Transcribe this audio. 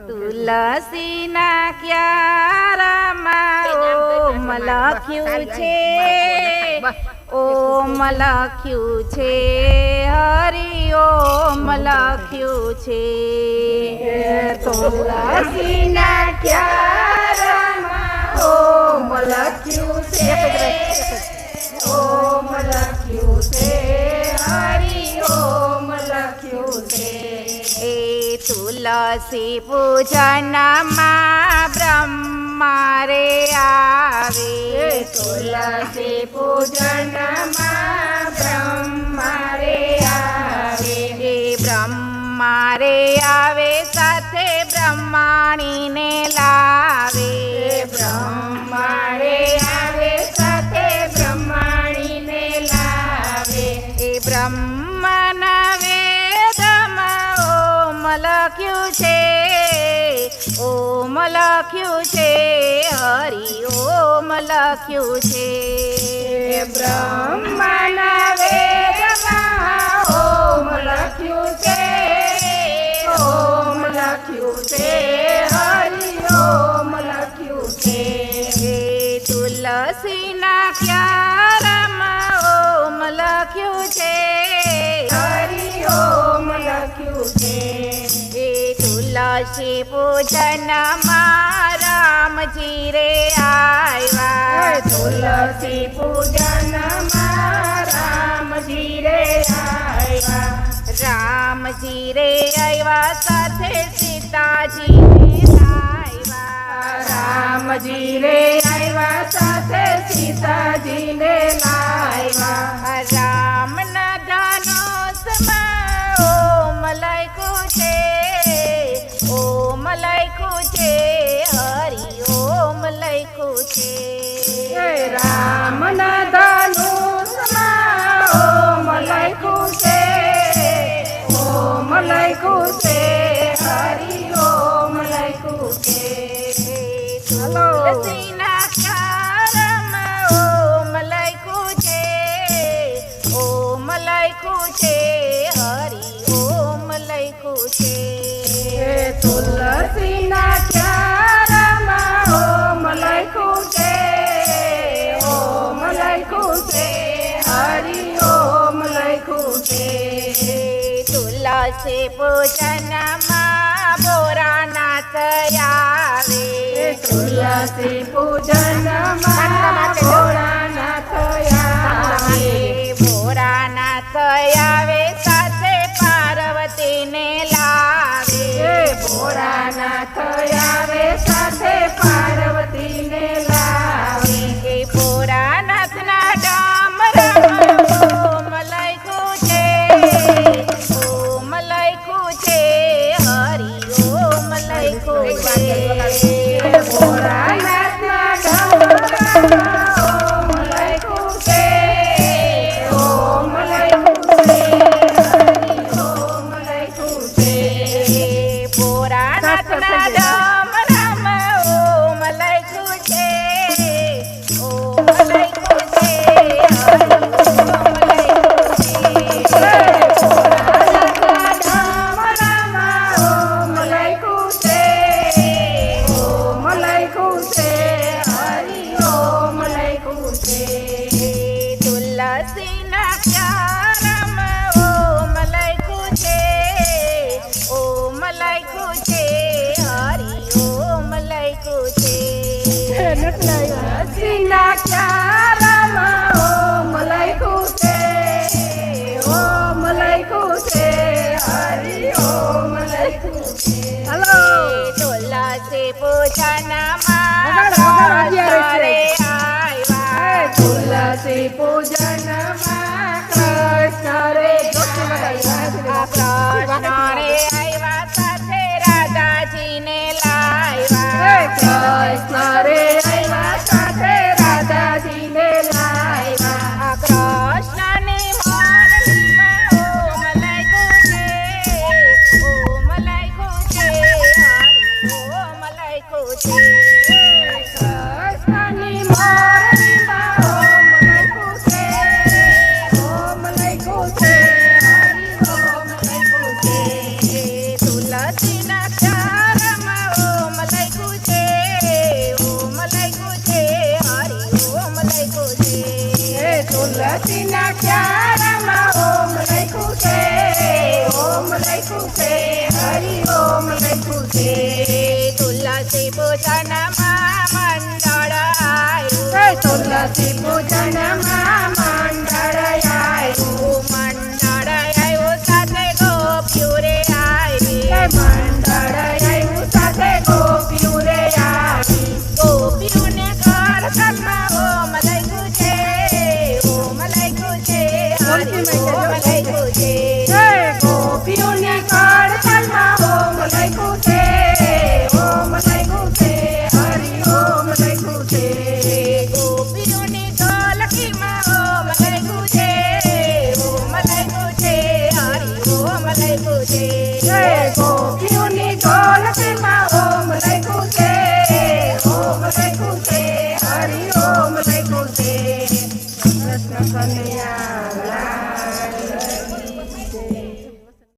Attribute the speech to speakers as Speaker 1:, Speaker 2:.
Speaker 1: તુલસીના ક્યારામાં ઓમ લખ્યું છે, ઓમ લખ્યું છે, હરિ ઓમ લખ્યું છે.
Speaker 2: તુલસીના ક્યારામાં ઓમ લખ્યું છે, ઓમ લખ્યું છે, હરિ ઓમ લખ્યું છે.
Speaker 1: એ તુલસી પૂજનમાં બ્રહ્મા રે આવે,
Speaker 2: તુલસી પૂજનમાં બ્રહ્મા રે આવે.
Speaker 1: એ બ્રહ્મા રે આવે સાથે બ્રહ્માણીને લાવે,
Speaker 2: બ્રહ્મા રે આવે સાથે બ્રહ્માણીને લાવે.
Speaker 1: એ બ્રહ્મના વેદમાં ઓમ લખ્યું છે, ઓમ લખ્યું છે, હરિ ઓમ લખ્યું છે.
Speaker 2: બ્રહ્માના વેદમાં ઓમ લખ્યું છે, ઓમ લખ્યું છે, હરિ ઓમ લખ્યું છે.
Speaker 1: તુલસીના ક્યારામાં ઓમ લખ્યું છે,
Speaker 2: હરિ ઓમ લખ્યું છે.
Speaker 1: એ તુલસી પૂજનમાં રામજી રે આવ્યા,
Speaker 2: તુલસી પૂજનમાં રામજી રે આવ્યા.
Speaker 1: રામજી રે આવ્યા સાથે સીતાજી લાવ્યા,
Speaker 2: રામજી રે આવ્યા સાથે સીતાજીને લાવ્યા.
Speaker 1: રામના ધનુષમાં ઓમ લખ્યું છે, ઓમ લખ્યું છે, હરિ ઓમ લખ્યું છે.
Speaker 2: રામના ધનુષમાં ઓમ લખ્યું છે, ઓમ લખ્યું છે, હરિ ઓમ લખ્યું છે.
Speaker 1: તુલસીના ક્યારામાં ઓમ લખ્યું છે, ઓમ લખ્યું છે, હરિ ઓમ લખ્યું છે.
Speaker 2: તુલસીના ક્યારામાં ઓમ લખ્યું છે, ઓમ લખ્યું છે, હરિ ઓમ લખ્યું છે.
Speaker 1: તુલસી પૂજનમાં ભોળાનાથ આવે,
Speaker 2: તુલસી પૂજનમાં ભોળાનાથ આવે.
Speaker 1: ભોળાનાથ આવે સાથે પાર્વતીને લાવે,
Speaker 2: ભોળાનાથ આવે સાથે પાર્વતીને લાવે.
Speaker 1: એ ભોળાનાથના ડામરામાં ઓમ લખ્યું છે, ઓમ લખ્યું છે, હરિ ઓમ લખ્યું છે.
Speaker 2: ભોળાનાથના ડામરામાં ઓમ લખ્યું છે, ઓમ લખ્યું છે, હરિ ઓમ લખ્યું છે.
Speaker 1: ભોળાનાથના ડામરામાં ઓમ લખ્યું છે, ઓમ લખ્યું છે, હરિ ઓમ લખ્યું છે. તુલસીના ક્યારામાં ઓમ લખ્યું છે, ઓમ લખ્યું છે, હરિ ઓમ લખ્યું છે.
Speaker 2: તુલસીના ક્યારામાં ઓમ લખ્યું છે, ઓમ લખ્યું છે, હરિ ઓમ લખ્યું છે.
Speaker 1: તુલસી પૂજનમાં કૃષ્ણ રે આવ્યા,
Speaker 2: તુલસી પૂજનમાં કૃષ્ણ રે આવ્યા.
Speaker 1: કૃષ્ણ રે આવ્યા સાથે રાધાજીને લાવ્યા,
Speaker 2: કૃષ્ણ રે આવ્યા સાથે રાધાજીને લાવ્યા.
Speaker 1: કૃષ્ણની મોરલીમાં ઓમ લખ્યું છે, ઓમ લખ્યું છે, હરિ ઓમ લખ્યું છે.
Speaker 2: છે.
Speaker 1: તુલસી પૂજનમાં મંડળ આવ્યું
Speaker 2: હે તુલસી પૂજનમાં મંડળ આવ્યું.
Speaker 1: મંડળ આવ્યું સાથે ગોપીઓ રે આવી
Speaker 2: હે મંડળ આવ્યું સાથે ગોપીઓ રે આવી.
Speaker 1: ગોપીઓને ઘર ઘરમાં ઓમ લખ્યું છે ઓમ લખ્યું છે હરિ ઓમ લખ્યું છે
Speaker 2: હે ગોપીઓની કળતલમાં ઓમ લખ્યું છે. ઓમ લખ્યું છે. હરિ ઓમ લખ્યું છે.
Speaker 1: ગોપીઓની ઢોલકીમાં ઓમ લખ્યું છે ઓમ લખ્યું છે હરિ ઓમ લખ્યું છે
Speaker 2: હે ગોપીઓની ઢોલકીમાં ઓમ લખ્યું છે.